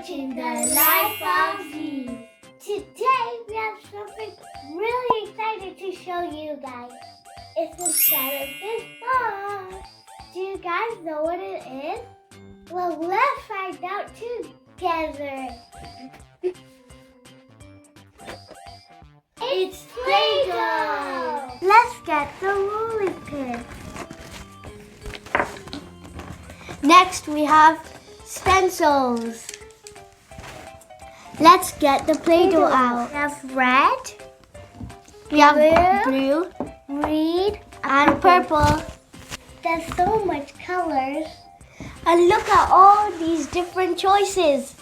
watching The Life of Zzzz. Today we have something really exciting to show you guys. It's inside of this box. Do you guys know what it is? Well, let's find out together. It's Play-Doh! Let's get the rolling pin. Next we have stencils. Let's get the Play-Doh out. We have red, we have blue, green, and purple. There's so much colors. And look at all these different choices.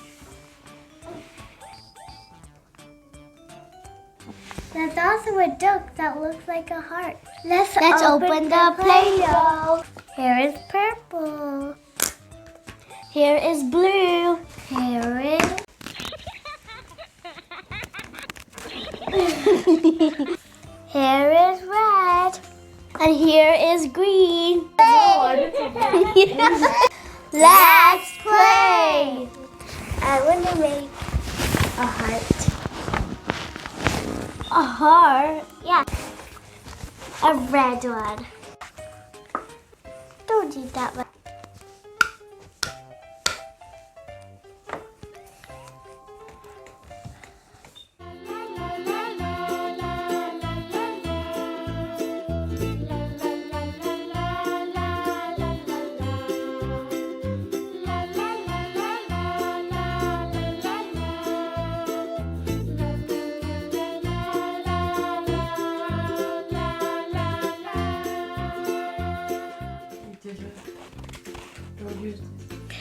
There's also a duck that looks like a heart. Let's open the Play-Doh. Here is purple. Here is blue. Here is... Here is red. And here is green. Let's play. I want to make a heart. A heart? Yeah. A red one. Don't eat that one.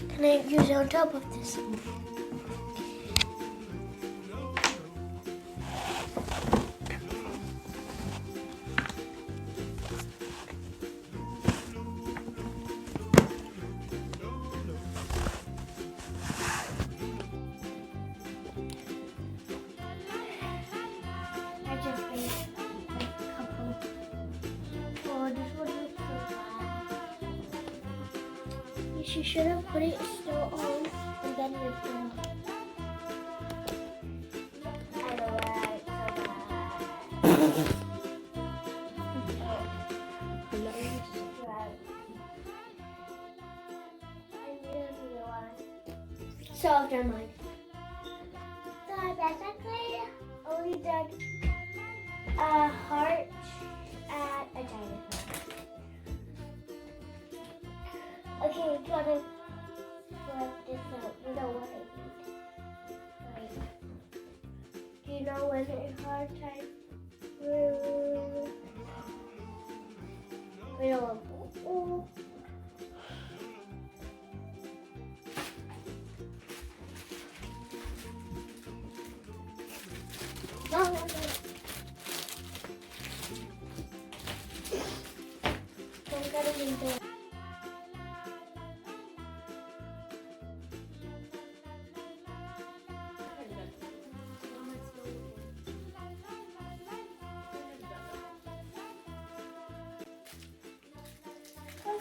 Can I use it on top of this? I just made a couple. Oh, this one looks so bad. You should have put it still on and then refill. I know why it's so bad. So I've done mine. So I basically only done a heart and a dinosaur. Okay, we gotta work this out. You know what I need. Right. Do you know when it's hard time? We don't want to. I'm gonna be there.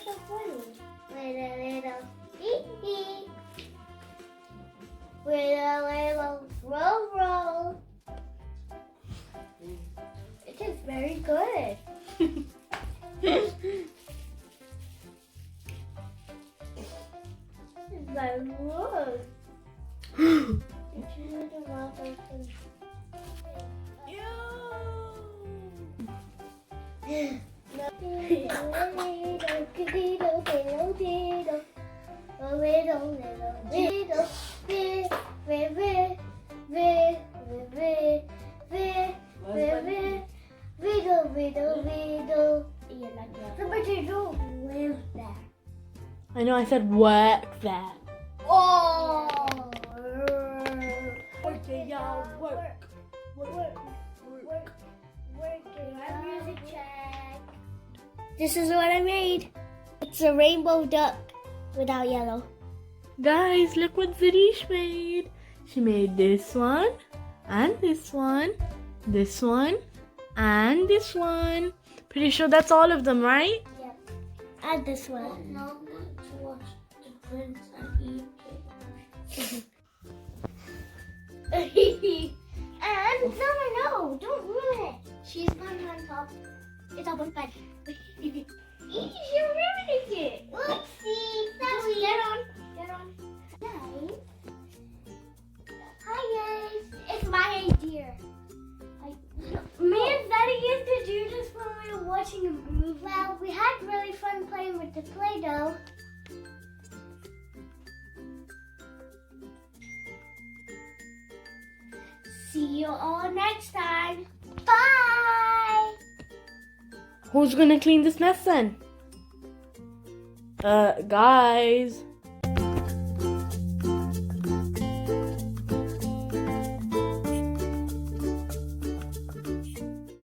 So funny. With a little hee. With a little roll. It is very good. It's very good. I know, I said work there. Oh! Okay, y'all, work. Music check. This is what I made. It's a rainbow duck without yellow. Guys, look what Zareesh made. She made this one, and this one, this one, and this one. Pretty sure that's all of them, right? Yep. And this one. Now I'm going to watch the Prince and eat it. And Zummar, no, don't ruin it. She's going on top. It's up on bed. You're ruining it. Oopsie. Sorry. Get on. Nice. Hi guys. It's my idea. Me and Zarak used to do this when we were watching a movie. Well, we had really fun playing with the Play-Doh. See you all next time. Bye! Who's gonna clean this mess then? Guys.